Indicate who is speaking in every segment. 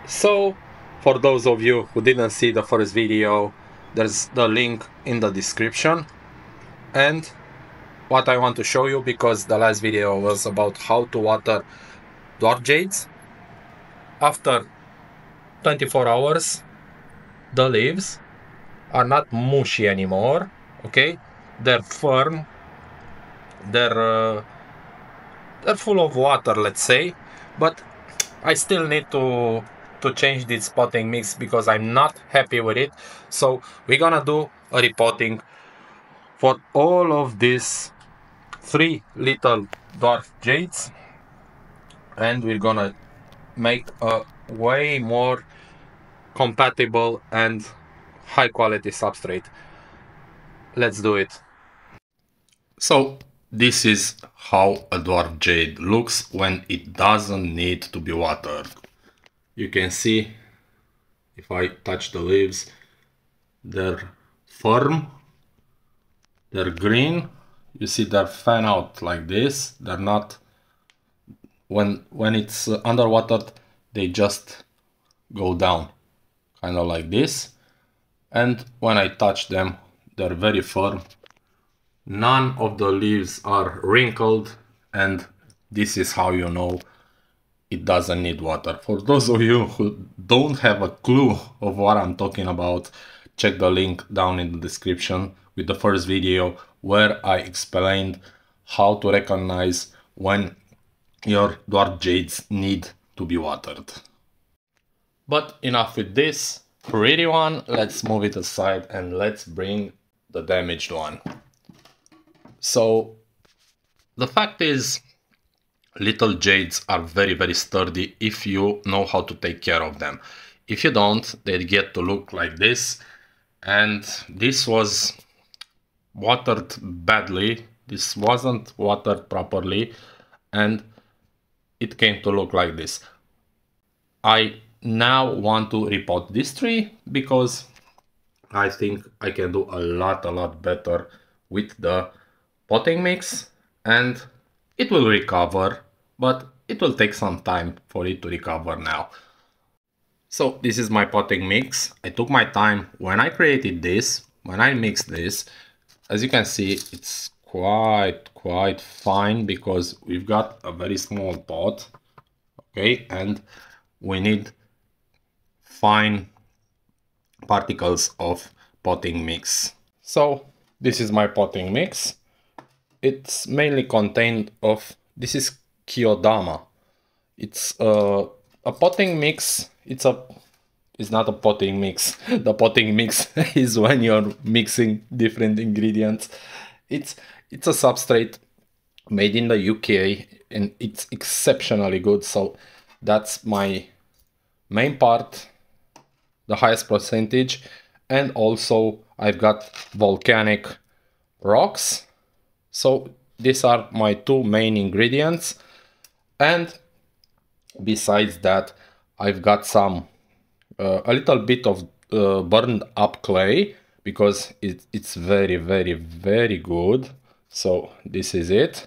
Speaker 1: So, for those of you who didn't see the first video, there's the link in the description. And what I want to show you, because the last video was about how to water dwarf jades. After 24 hours, the leaves are not mushy anymore, okay? They're firm, they're full of water, let's say, but I still need to change this potting mix because I'm not happy with it. So we're gonna do a repotting for all of these 3 little dwarf jades, and we're gonna make a way more compatible and high quality substrate. Let's do it. So this is how a dwarf jade looks when it doesn't need to be watered. You can see, if I touch the leaves, they're firm, they're green. You see they're fan out like this. They're not, when it's underwatered, they just go down, kind of like this. And when I touch them, they're very firm. None of the leaves are wrinkled, and this is how you know it doesn't need water. For those of you who don't have a clue of what I'm talking about, check the link down in the description with the first video where I explained how to recognize when your dwarf jades need to be watered. But enough with this pretty one, let's move it aside and let's bring the damaged one. So the fact is, little jades are very sturdy if you know how to take care of them. If you don't, they get to look like this, and this was watered badly. This wasn't watered properly, and it came to look like this. I now want to repot this tree because I think I can do a lot better with the potting mix, and it will recover, but it will take some time for it to recover now. So this is my potting mix. I took my time when I created this, when I mixed this. As you can see, it's quite fine because we've got a very small pot, okay, and we need fine particles of potting mix. So this is my potting mix. It's mainly contained of, this is Kyodama. It's a potting mix. It's not a potting mix. The potting mix is when you're mixing different ingredients. It's a substrate made in the UK and it's exceptionally good. So that's my main part, the highest percentage. And also I've got volcanic rocks. So these are my 2 main ingredients, and besides that I've got some a little bit of burned up clay because it's very good. So this is it,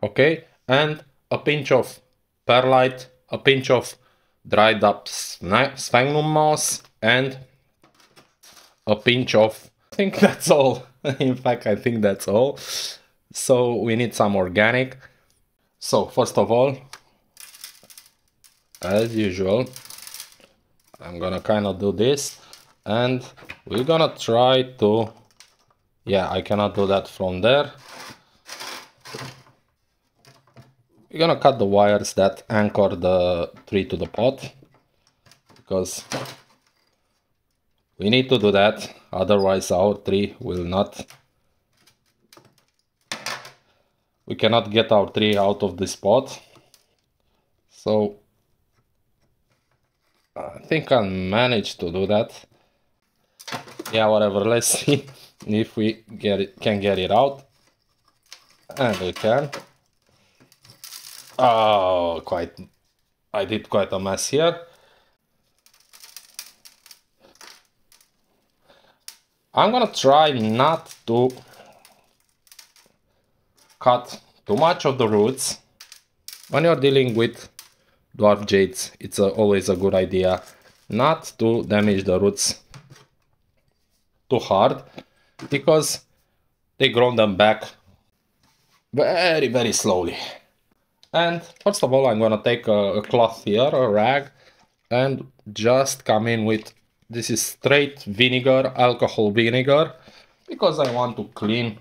Speaker 1: okay, and a pinch of perlite, a pinch of dried up sphagnum moss, and a pinch of, I think that's all. In fact, I think that's all. So we need some organic. So first of all, as usual, I'm gonna kind of do this, and we're gonna try to, yeah, I cannot do that from there. We're gonna cut the wires that anchor the tree to the pot, because we need to do that, otherwise our tree will not, we cannot get our tree out of this pot. So I think I'll manage to do that. Yeah, whatever, let's see if we can get it out. And we can. Oh, I did quite a mess here. I'm gonna try not to cut too much of the roots. When you're dealing with dwarf jades, it's always a good idea not to damage the roots too hard, because they grow them back very slowly. And first of all, I'm gonna take a cloth here, a rag, and just come in with, this is straight vinegar, alcohol vinegar, because I want to clean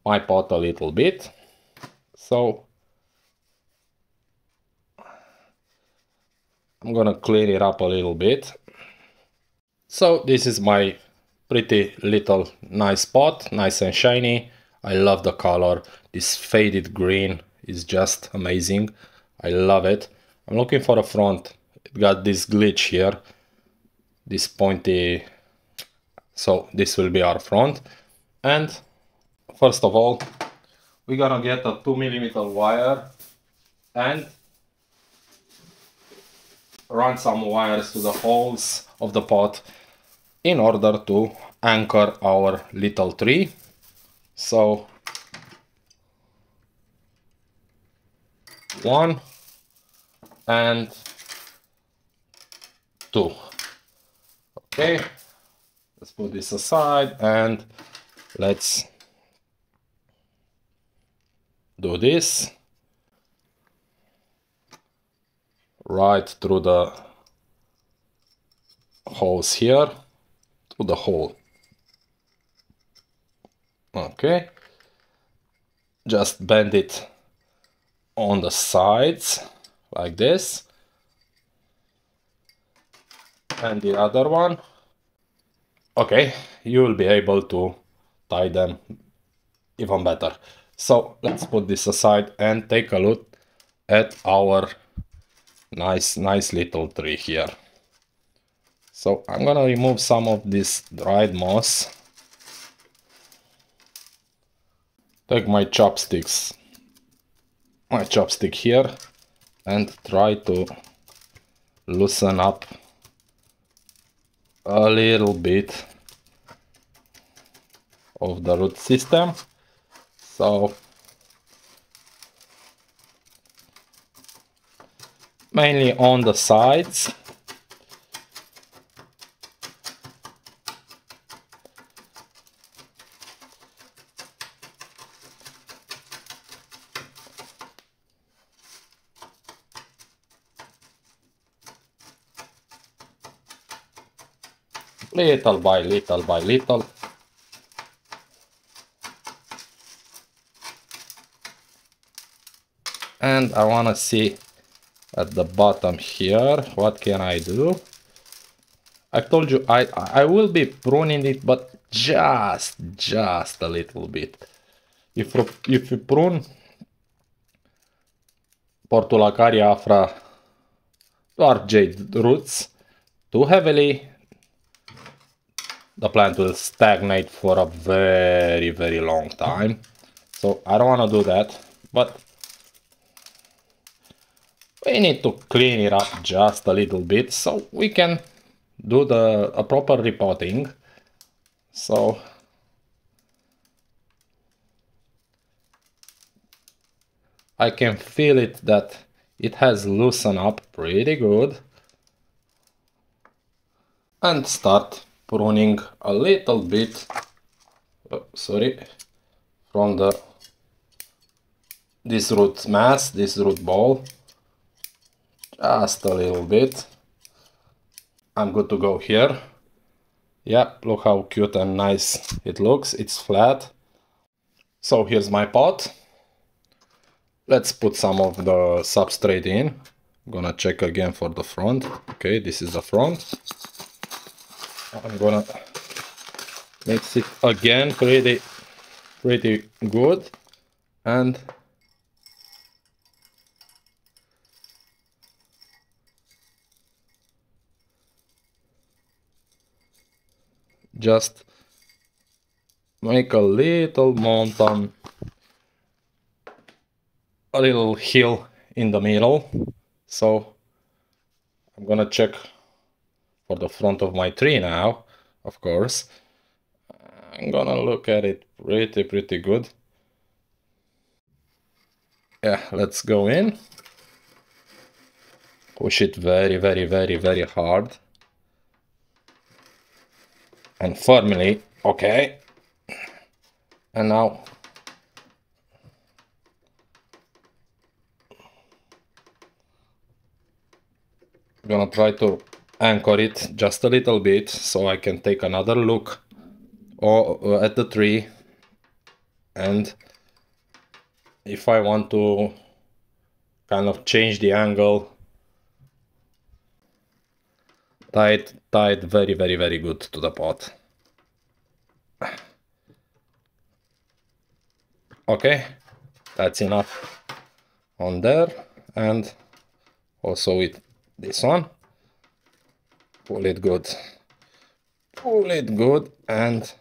Speaker 1: my pot a little bit. So I'm gonna clean it up a little bit. So this is my pretty little nice pot, nice and shiny. I love the color. This faded green is just amazing. I love it. I'm looking for a front. It got this glitch here, this pointy. So this will be our front. And first of all, we're gonna get a 2mm wire and run some wires to the holes of the pot in order to anchor our little tree. So 1 and 2. Okay, let's put this aside and let's do this right through the holes here to the hole. Okay, just bend it on the sides like this, and the other one. Okay, you will be able to tie them even better. So let's put this aside and take a look at our nice little tree here. So I'm gonna remove some of this dried moss. Take my chopstick here and try to loosen up a little bit of the root system. So mainly on the sides. Little by little. And I want to see at the bottom here, what can I do? I told you I will be pruning it, but just a little bit. If you prune Portulacaria afra Dwarf Jade roots too heavily, the plant will stagnate for a very long time. So I don't want to do that, but we need to clean it up just a little bit so we can do a proper repotting. So I can feel it that it has loosened up pretty good, and start pruning a little bit, from this root mass, this root ball, just a little bit. I'm good to go here. Yeah, look how cute and nice it looks. It's flat. So here's my pot. Let's put some of the substrate in. I'm gonna check again for the front. Okay, this is the front. I'm gonna mix it again pretty good, and just make a little mountain, a little hill in the middle. So I'm gonna check for the front of my tree now, of course. I'm gonna look at it pretty good. Yeah, let's go in. Push it very, very, very, very hard. And firmly, okay. And now I'm gonna try to anchor it just a little bit so I can take another look at the tree, and if I want to kind of change the angle, tie it very, very, very good to the pot. Okay, that's enough on there, and also with this one. Pull it good. Pull it good and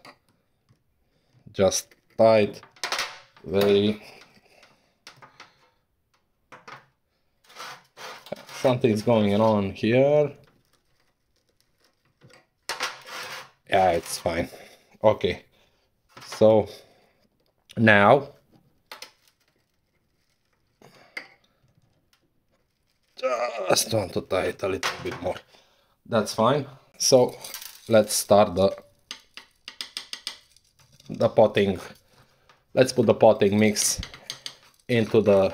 Speaker 1: just tie it very... Something's going on here. Yeah, it's fine. Okay, so now just want to tie it a little bit more. That's fine. So let's start the potting. Let's put the potting mix into the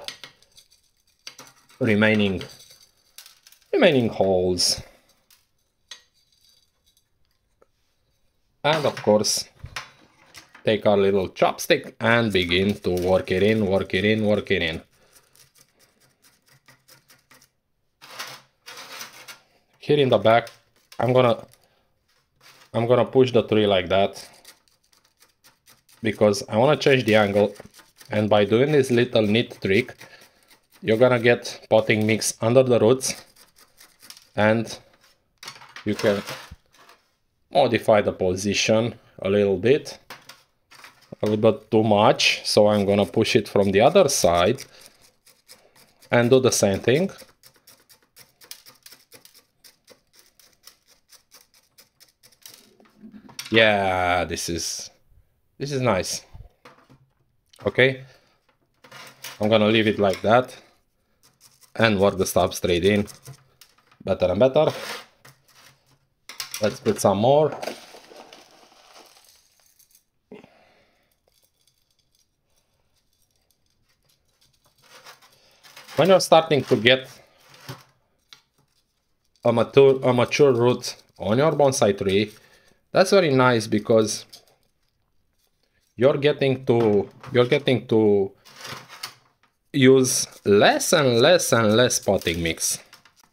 Speaker 1: remaining holes. And of course, take our little chopstick and begin to work it in, work it in, work it in. Here in the back, I'm gonna push the tree like that because I want to change the angle, and by doing this little neat trick, you're gonna get potting mix under the roots, and you can modify the position a little bit too much, so I'm gonna push it from the other side and do the same thing. Yeah, this is nice. Okay, I'm gonna leave it like that and work the substrate in better and better. Let's put some more. When you're starting to get a mature root on your bonsai tree, that's very nice because you're getting to use less and less and less potting mix,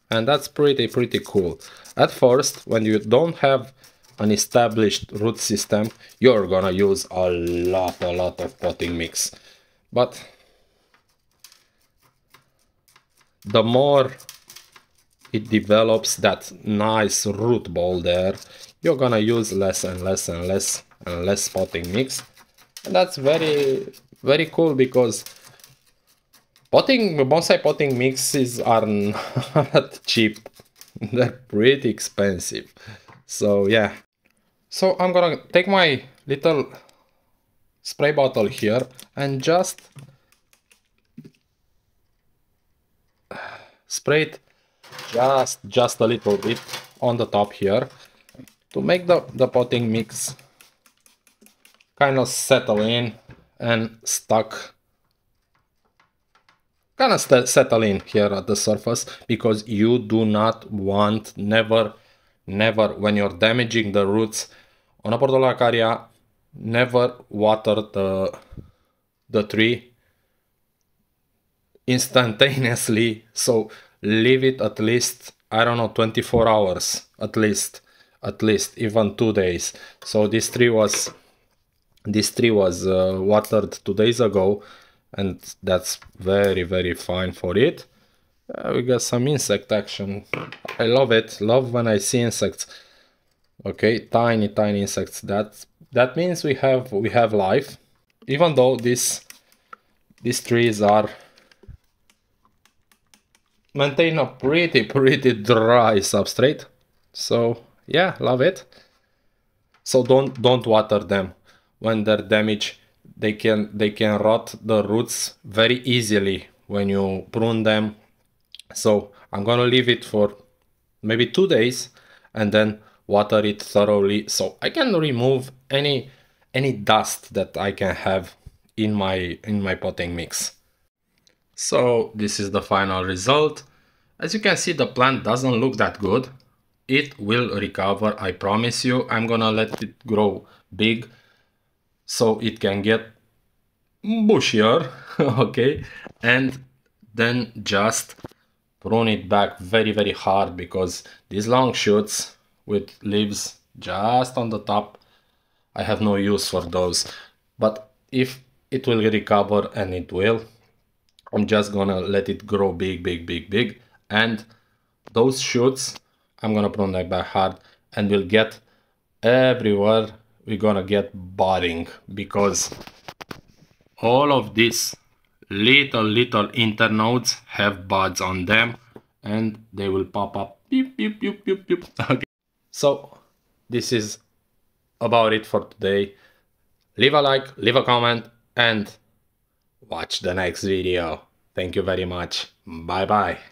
Speaker 1: and that's pretty cool. At first, when you don't have an established root system, you're gonna use a lot of potting mix, but the more it develops that nice root ball there, you're gonna use less and less and less and less potting mix, and that's very cool because bonsai potting mixes are not cheap. They're pretty expensive. So yeah. So I'm gonna take my little spray bottle here and just spray it just a little bit on the top here to make the potting mix kind of settle in and settle in here at the surface, because you do not want, never when you're damaging the roots on a Portulacaria, never water the tree instantaneously. So leave it at least, I don't know, 24 hours at least even 2 days. So this tree was watered 2 days ago, and that's very fine for it. We got some insect action. I love it. Love when I see insects. Okay, tiny insects. That means we have life, even though these trees are maintain a pretty dry substrate. So yeah, love it. So don't water them when they're damaged. They can rot the roots very easily when you prune them. So I'm gonna leave it for maybe 2 days and then water it thoroughly so I can remove any dust that I can have in my potting mix. So this is the final result. As you can see, the plant doesn't look that good. It will recover, I promise you. I'm gonna let it grow big so it can get bushier, okay? And then just prune it back very hard, because these long shoots with leaves just on the top, I have no use for those. But if it will recover, and it will, I'm just gonna let it grow big, and those shoots I'm gonna prune them back hard, and we'll get everywhere. We're gonna get budding, because all of these little internodes have buds on them, and they will pop up. Beep, beep, beep, beep, beep. Okay. So this is about it for today. Leave a like, leave a comment, and watch the next video. Thank you very much. Bye bye.